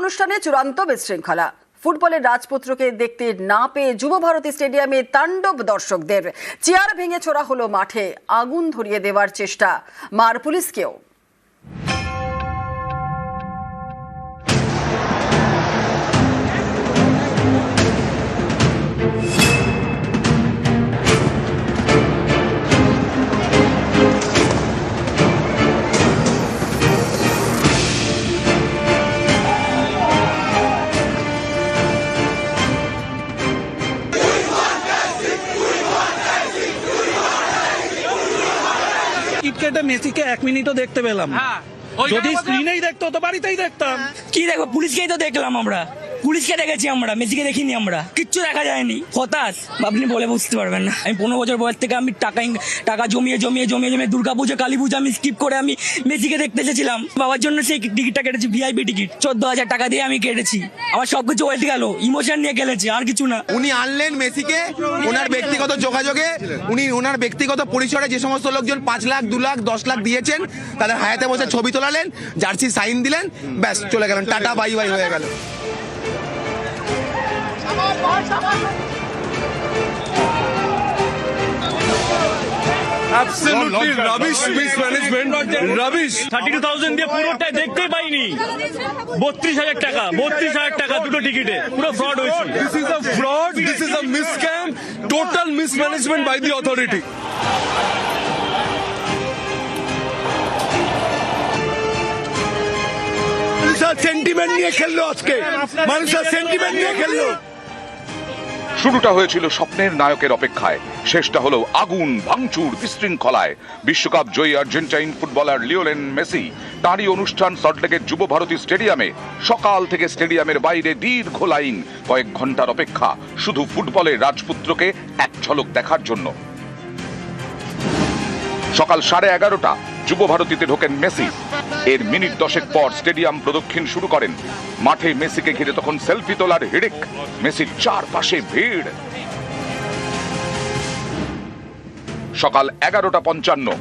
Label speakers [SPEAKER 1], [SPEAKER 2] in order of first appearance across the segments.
[SPEAKER 1] অনুষ্ঠানে চূড়ান্ত বিশৃঙ্খলা। ফুটবলের রাজপুত্রকে দেখতে না পেয়ে যুব ভারতী স্টেডিয়ামে তাণ্ডব দর্শকদের। চেয়ার ভেঙে ছোড়া হলো মাঠে, আগুন ধরিয়ে দেওয়ার চেষ্টা, মার পুলিশকেও।
[SPEAKER 2] ক্রিকেটে মেসিকে 1 মিনিটও দেখতে পেলাম না। যদি স্ক্রিনেই দেখতো তো বাড়িতেই দেখতাম।
[SPEAKER 3] কি দেখবো, পুলিশকেই তো দেখলাম আমরা, পুলিশকে দেখেছি আমরা, মেসিকে দেখিনি আমরা, কিচ্ছু দেখা যায়নি। হতাশ, আপনি বলে বুঝতে পারবেন না। আমি 15 বছর বয়স থেকে আমি টাকা জমিয়ে দুর্গাপুজো কালী পুজো আমি স্কিপ করে আমি মেসিকে দেখতে এসেছিলাম। বাবার জন্য সেই টিকিটটা কেটেছি, ভিআইপি টিকিট 14,000 টাকা দিয়ে আমি কেটেছি। আমার সবকিছু ওয়েট গেল, ইমোশন নিয়ে খেলেছি, আর কিছু না।
[SPEAKER 4] উনি আনলেন মেসিকে ওনার ব্যক্তিগত যোগাযোগে, উনি ওনার ব্যক্তিগত পরিসরে যে সমস্ত লোকজন 5 লাখ 2 লাখ 10 লাখ দিয়েছেন তাদের হায়াতে বসে ছবি তোলালেন, জার্সি সাইন দিলেন, ব্যাস চলে গেলেন, টাটা বাই বাই হয়ে গেল।
[SPEAKER 5] Absolutely rubbish mismanagement. Rubbish.
[SPEAKER 2] 32,000 দিয়ে পুরোটাই দেখতেই পাইনি। 32,000 টাকা দুটো টিকিটে, পুরো ফ্রড হয়েছে।
[SPEAKER 5] This is a fraud. This is a miscam. Total mismanagement by the authority. মানুষের সেন্টিমেন্ট নিয়ে খেললো আজকে, মানুষের সেন্টিমেন্ট নিয়ে খেললো।
[SPEAKER 6] শুরুটা হয়েছিল স্বপ্নের নায়কের অপেক্ষায়, শেষটা হলো আগুন, ভাঙচুর, বিশৃঙ্খলায়। বিশ্বকাপ জয়ী আর্জেন্টাইন ফুটবলার লিওনেল মেসি, তারই অনুষ্ঠান সল্টলেকের যুব ভারতী স্টেডিয়ামে। সকাল থেকে স্টেডিয়ামের বাইরে দীর্ঘ লাইন, কয়েক ঘন্টার অপেক্ষা, শুধু ফুটবলের রাজপুত্রকে এক ঝলক দেখার জন্য। সকাল 11:30 যুব ভারতীতে ঢোকেন মেসি। এর মিনিট 10 পর স্টেডিয়াম প্রদক্ষিণ শুরু করেন। মাঠে মেসিকে ঘিরে তখন সেলফি তোলার হিড়িক, মেসির চারপাশে ভিড়। সকাল 11:55,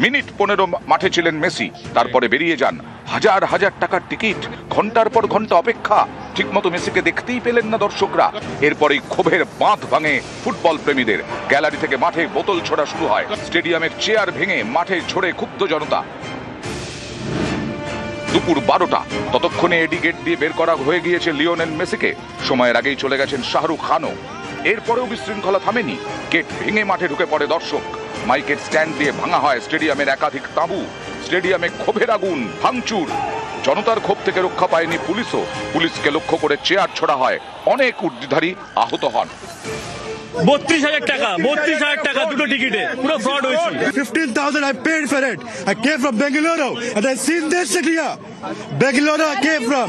[SPEAKER 6] মিনিট 15 মাঠে ছিলেন মেসি, তারপরে বেরিয়ে যান। হাজার হাজার টাকার টিকিট, ঘন্টার পর ঘন্টা অপেক্ষা, ঠিকমতো মেসিকে দেখতেই পেলেন না দর্শকরা। এরপরেই ক্ষোভের বাঁধ ভাঙে ফুটবল প্রেমীদের। গ্যালারি থেকে মাঠে বোতল ছোড়া শুরু হয়, স্টেডিয়ামের চেয়ার ভেঙে মাঠে ঝরে ক্ষুব্ধ জনতা। দুপুর 12টা, ততক্ষণে এডি গেট দিয়ে বের করা হয়ে গিয়েছে লিওনেল মেসিকে। সময়ের আগেই চলে গেছেন শাহরুখ খানও। এরপরেও বিশৃঙ্খলা থামেনি, গেট ভেঙে মাঠে ঢুকে পড়ে দর্শক। মাইকের স্ট্যান্ড দিয়ে ভাঙা হয় স্টেডিয়ামের একাধিক তাঁবু। স্টেডিয়ামে ক্ষোভের আগুন, ভাঙচুর। জনতার ক্ষোভ থেকে রক্ষা পায়নি পুলিশও। পুলিশকে লক্ষ্য করে চেয়ার ছোড়া হয়, অনেক উর্দিধারী আহত হন।
[SPEAKER 2] 32,000 টাকা দুটো টিকিটে, পুরো ফ্রড হয়েছে।
[SPEAKER 5] 15,000 I paid for it. I came from Bengaluru and I seen this city here. Bengaluru I came from.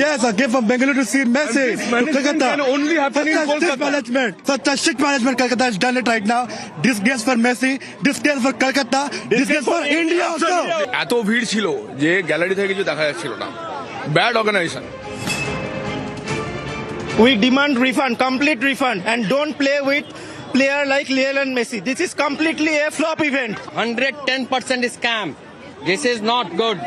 [SPEAKER 5] Yes, I came from Bengaluru to see Messi. Kolkata can only happen in Kolkata. Management. Such a shit management Kolkata has done it right now. Disgrace for Messi, disgrace for Kolkata, disgrace for India also.
[SPEAKER 7] এত ভিড় ছিল যে gallery থেকে কিছু দেখা যাচ্ছিল না। Bad organisation.
[SPEAKER 8] We demand refund, complete refund, and don't play with player like Lionel Messi. This is completely a flop event.
[SPEAKER 9] 110% scam. This is not good.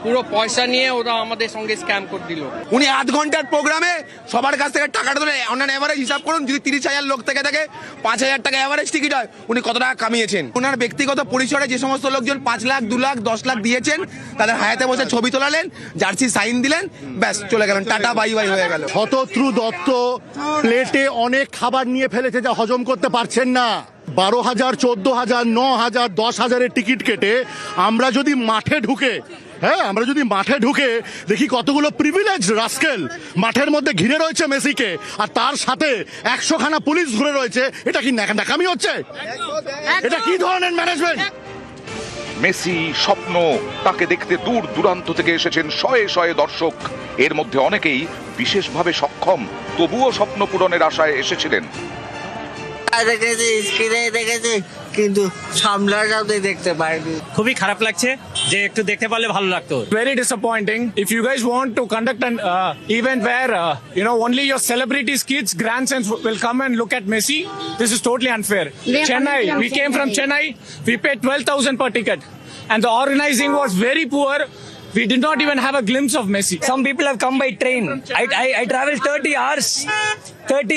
[SPEAKER 9] পুরো পয়সা নিয়ে ওরা আমাদের সঙ্গে স্ক্যাম করে দিল।
[SPEAKER 4] উনি আধ ঘন্টার প্রোগ্রামে সবার কাছ থেকে টাকাটা ধরে অন এভারেজ হিসাব করুন, যদি 30,000 লোক থেকে থাকে 5,000 টাকা এভারেজ টিকিট হয়, উনি কত টাকা কামিয়েছেন। ওনার ব্যক্তিগত পরিসরে যে সমস্ত লোকজন 5 লাখ 2 লাখ 10 লাখ দিয়েছেন তাদের হায়াতে বসে ছবি তোলালেন, জার্সি সাইন দিলেন, ব্যাস চলে গেলেন, টাটা বাই বাই হয়ে গেল।
[SPEAKER 10] শতদ্রু দত্ত প্লেটে অনেক খাবার নিয়ে ফেলেছে যা হজম করতে পারছেন না। 12,000 14,000 9,000 10,000-এর টিকিট কেটে আমরা যদি মাঠে ঢুকে দেখি কতগুলো প্রিভিলেজ রাস্কেল মাঠের মধ্যে ঘিরে রয়েছে মেসিকে, আর তার সাথে 100 খানা পুলিশ ঘুরে রয়েছে। এটা কি নাকামি হচ্ছে? এটা কি ধরনের ম্যানেজমেন্ট?
[SPEAKER 6] মেসি স্বপ্ন, তাকে দেখতে দূর দূরান্ত থেকে এসেছেন শয়ে শয়ে দর্শক। এর মধ্যে অনেকেই বিশেষভাবে সক্ষম, তবুও স্বপ্ন পূরণের আশায় এসেছিলেন।
[SPEAKER 9] দেখেছি, স্ক্রিনে দেখেছি, কিন্তু সামলাটাও দেখতে পারিনি।
[SPEAKER 2] খুবই খারাপ লাগছে, যে একটু দেখতে পারলে ভালো লাগতো।
[SPEAKER 7] Very disappointing. If you guys want to conduct an event where only your celebrities, kids, grandsons will come and look at Messi, this is totally unfair. Chennai, we came from Chennai. We paid 12,000 per ticket, and the organizing was very poor. We did not even have a glimpse of Messi.
[SPEAKER 3] Some people have come by train. I traveled 30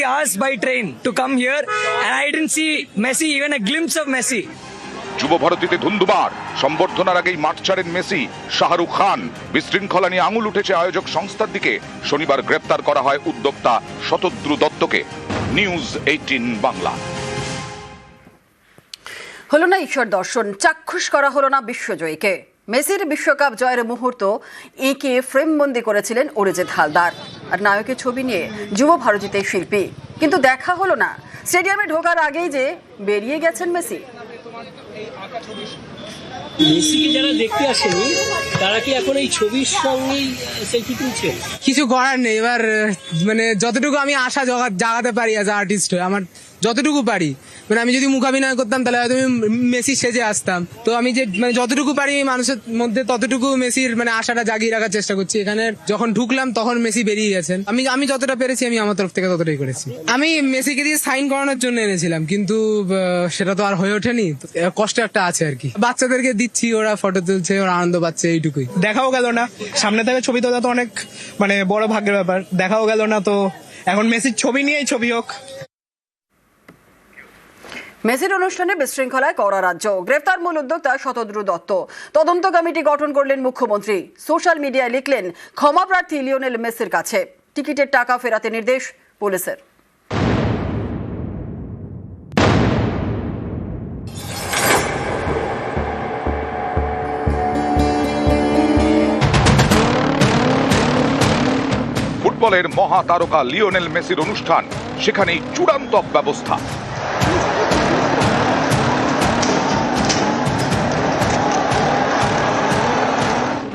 [SPEAKER 3] hours by train to come here, and I didn't see Messi, even a glimpse of Messi.
[SPEAKER 6] যুব ভারতীতে ধুন্ধুমার, সম্বর্ধনার আগেই মাঠ ছাড়েন Messi. Shahrukh Khan, বিশৃঙ্খলা নিয়ে আঙুল উঠেছে আয়োজক সংস্থার দিকে। শনিবার গ্রেপ্তার করা হয় উদ্যোক্তা শতদ্রু দত্তকে। নিউজ 18 বাংলা।
[SPEAKER 1] হলো না ঈশ্বর দর্শন, চাক্ষুষ করা হলো না বিশ্বজয়ীকে। মেসির বিশ্বকাপ জয়ের মুহূর্ত এঁকে ফ্রেমবন্দি করেছিলেন অরিজিৎ হালদার, আর নায়কের ছবি নিয়ে যুব ভারতীতে শিল্পী। কিন্তু দেখা হলো না স্টেডিয়ামে ঢোকার আগেই যে বেরিয়ে গেছেন মেসি।
[SPEAKER 11] মেসিকে যারা দেখতে আসেনি তারা কি এখন এই ছবির সঙ্গেই সেলফি তুলছে?
[SPEAKER 12] কিছু করার নেই, এবার মানে যতটুকু আমি আশা জাগাতে পারি অ্যাজ আর্টিস্ট হয়ে, আমার যতটুকু পারি, মানে আমি যদি মুখাভিনয় করতাম তাহলে হয়তো আমি মেসি সেজে আসতাম। তো আমি যে মানে যতটুকু পারি মানুষের মধ্যে ততটুকু মেসির মানে আশাটা জাগিয়ে রাখার চেষ্টা করছি। এখানে যখন ঢুকলাম তখন মেসি বেরিয়ে গেছেন। আমি যতটা পেরেছি আমি আমার তরফ থেকে ততটাই করেছি। আমি মেসিকে দিয়ে সাইন করানোর জন্য এনেছিলাম, কিন্তু সেটা তো আর হয়ে ওঠেনি। কষ্ট একটা আছে আর কি। বাচ্চাদেরকে দিচ্ছি, ওরা ফটো তুলছে, ওরা আনন্দ পাচ্ছে, এইটুকুই।
[SPEAKER 8] দেখাও গেল না, সামনে থেকে ছবি তোলা তো অনেক মানে বড় ভাগ্যের ব্যাপার। দেখাও গেল না, তো এখন মেসির ছবি নিয়েই ছবি হোক।
[SPEAKER 1] মেসির অনুষ্ঠানে বিশৃঙ্খলায় কড়া রাজ্য, গ্রেফতার মূল উদ্যোক্তা শতদ্রু দত্ত। তদন্ত কমিটি গঠন করলেন মুখ্যমন্ত্রী। সোশ্যাল মিডিয়ায় লিখলেন ক্ষমা প্রার্থী লিওনেল মেসির কাছে। টিকিটের টাকা ফেরাতে নির্দেশ পুলিশের।
[SPEAKER 6] ফুটবলের মহা তারকা লিওনেল মেসির অনুষ্ঠান, সেখানেই চূড়ান্ত ব্যবস্থা।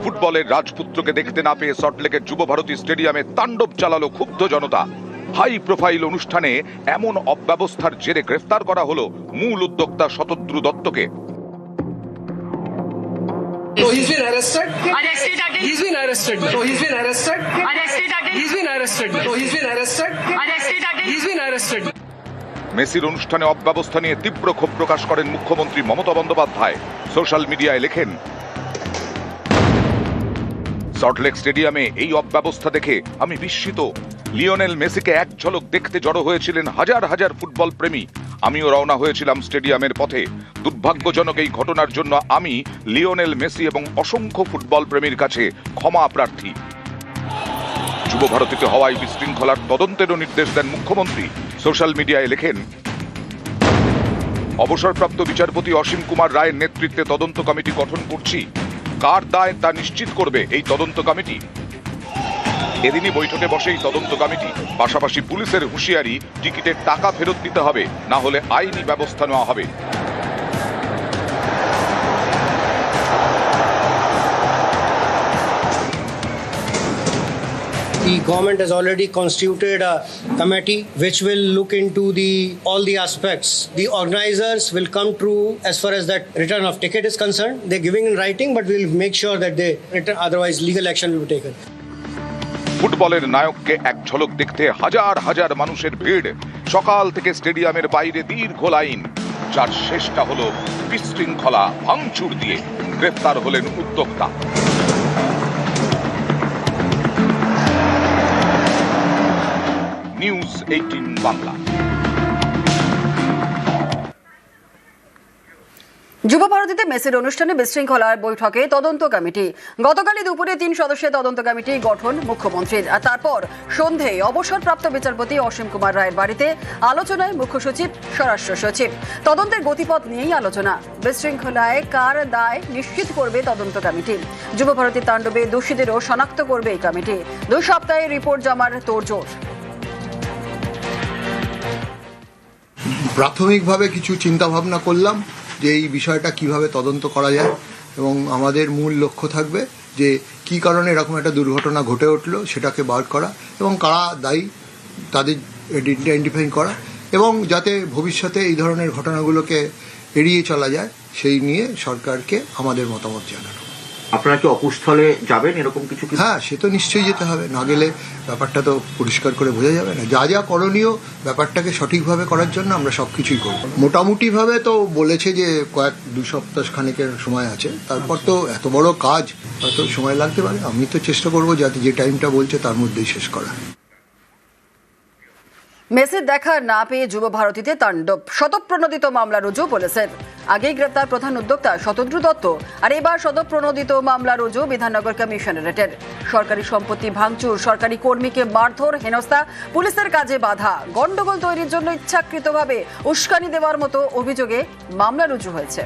[SPEAKER 6] ফুটবলের রাজপুত্রকে দেখতে না পেয়ে সল্টলেকের যুব ভারতী স্টেডিয়ামে তাণ্ডব চালালো ক্ষুব্ধ জনতা। হাই প্রোফাইল অনুষ্ঠানে এমন অব্যবস্থার জেরে গ্রেফতার করা হলো মূল উদ্যোক্তা Shatadru দত্তকে।
[SPEAKER 12] So he's been arrested. He's been arrested. So he's been arrested. He's been arrested. So he's been arrested. He's been arrested.
[SPEAKER 6] মেসির অনুষ্ঠানে অব্যবস্থা নিয়ে তীব্র ক্ষোভ প্রকাশ করেন মুখ্যমন্ত্রী মমতা বন্দ্যোপাধ্যায়। সোশ্যাল মিডিয়ায় লেখেন, সল্টলেক স্টেডিয়ামে এই অব্যবস্থা দেখে আমি বিস্মিত। লিওনেল মেসিকে এক ঝলক দেখতে জড়ো হয়েছিলেন হাজার হাজার ফুটবল প্রেমী। আমিও রওনা হয়েছিলাম স্টেডিয়ামের পথে। দুর্ভাগ্যজনক এই ঘটনার জন্য আমি লিওনেল মেসি এবং অসংখ্য ফুটবল প্রেমীর কাছে ক্ষমা প্রার্থী। যুব ভারতীতে হওয়ায় বিশৃঙ্খলার তদন্তেরও নির্দেশ দেন মুখ্যমন্ত্রী। সোশ্যাল মিডিয়ায় লেখেন, অবসরপ্রাপ্ত বিচারপতি অসীম কুমার রায়ের নেতৃত্বে তদন্ত কমিটি গঠন করছি। কার দায় তা নিশ্চিত করবে এই তদন্ত কমিটি। এদিনই বৈঠকে বসে এই তদন্ত কমিটি। পাশাপাশি পুলিশের হুঁশিয়ারি, টিকিটের টাকা ফেরত দিতে হবে, না হলে আইনি ব্যবস্থা নেওয়া হবে।
[SPEAKER 11] The government has already constituted a committee which will look into all the aspects. The organizers will come through as far as that return of ticket is concerned. They're giving in writing, but we'll make sure that they return, otherwise legal action will be taken.
[SPEAKER 6] ফুটবলের নায়ককে এক ঝলক দেখতে হাজার হাজার মানুষের ভিড়। সকাল থেকে স্টেডিয়ামের বাইরে দীর্ঘ লাইন, যার শেষটা হলো বিশৃঙ্খলা ভাঙচুর দিয়ে। গ্রেফতার হলেন উদ্যোক্তা। নিউজ 18 বাংলা।
[SPEAKER 1] যুব ভারতীতে মেসির অনুষ্ঠানে বিশৃঙ্খলার বৈঠকে তদন্ত কমিটি। গতকালই দুপুরে 3 সদস্যের তদন্ত কমিটি গঠন মুখ্যমন্ত্রীর, আর তারপর সন্ধ্যায় অবসরপ্রাপ্ত বিচারপতি অসীম কুমার রায়ের বাড়িতে আলোচনায় মুখ্য সচিব, স্বরাষ্ট্র সচিব। তদন্তের গতিপথ নিয়েই আলোচনা। বিশৃঙ্খলায় কার দায় নিশ্চিত করবে তদন্ত কমিটি। যুব ভারতীর তাণ্ডবে দোষীদেরও শনাক্ত করবে এই কমিটি। 2 সপ্তাহে রিপোর্ট জমার তোড়জোড়।
[SPEAKER 13] প্রাথমিকভাবে কিছু চিন্তা ভাবনা করলাম যে এই বিষয়টা কিভাবে তদন্ত করা যায়, এবং আমাদের মূল লক্ষ্য থাকবে যে কি কারণে এরকম একটা দুর্ঘটনা ঘটে উঠলো সেটাকে বার করা, এবং কারা দায়ী তাদের আইডেন্টিফাই করা, এবং যাতে ভবিষ্যতে এই ধরনের ঘটনাগুলোকে এড়িয়ে চলা যায় সেই নিয়ে সরকারকে আমাদের মতামত জানানো।
[SPEAKER 14] আপনারা কি অকুস্থলে যাবেন এরকম কিছু?
[SPEAKER 13] হ্যাঁ, সে তো নিশ্চয়ই যেতে হবে, না গেলে ব্যাপারটা তো পরিষ্কার করে বোঝা যাবে না। যা যা করণীয় ব্যাপারটাকে সঠিকভাবে করার জন্য আমরা সবকিছুই করব। মোটামুটিভাবে তো বলেছে যে দু সপ্তাহ খানেকের সময় আছে, তারপর তো এত বড় কাজ হয়তো সময় লাগতে পারে। আমি তো চেষ্টা করবো যাতে যে টাইমটা বলছে তার মধ্যেই শেষ করা।
[SPEAKER 1] মেসির দেখা না পেয়ে যুব ভারতীতে তাণ্ডব, শতপ্রণোদিত মামলা রুজু পুলিশের। আগেই গ্রেপ্তার প্রধান উদ্যোক্তা শতদ্রু দত্ত, আর এবার শতপ্রণোদিত মামলা রুজু বিধাননগর কমিশনারেটের। সরকারি সম্পত্তি ভাঙচুর, সরকারি কর্মীকে মারধর, হেনস্থা, পুলিশের কাজে বাধা, গন্ডগোল তৈরির জন্য ইচ্ছাকৃতভাবে উস্কানি দেওয়ার মতো অভিযোগে মামলা রুজু হয়েছে।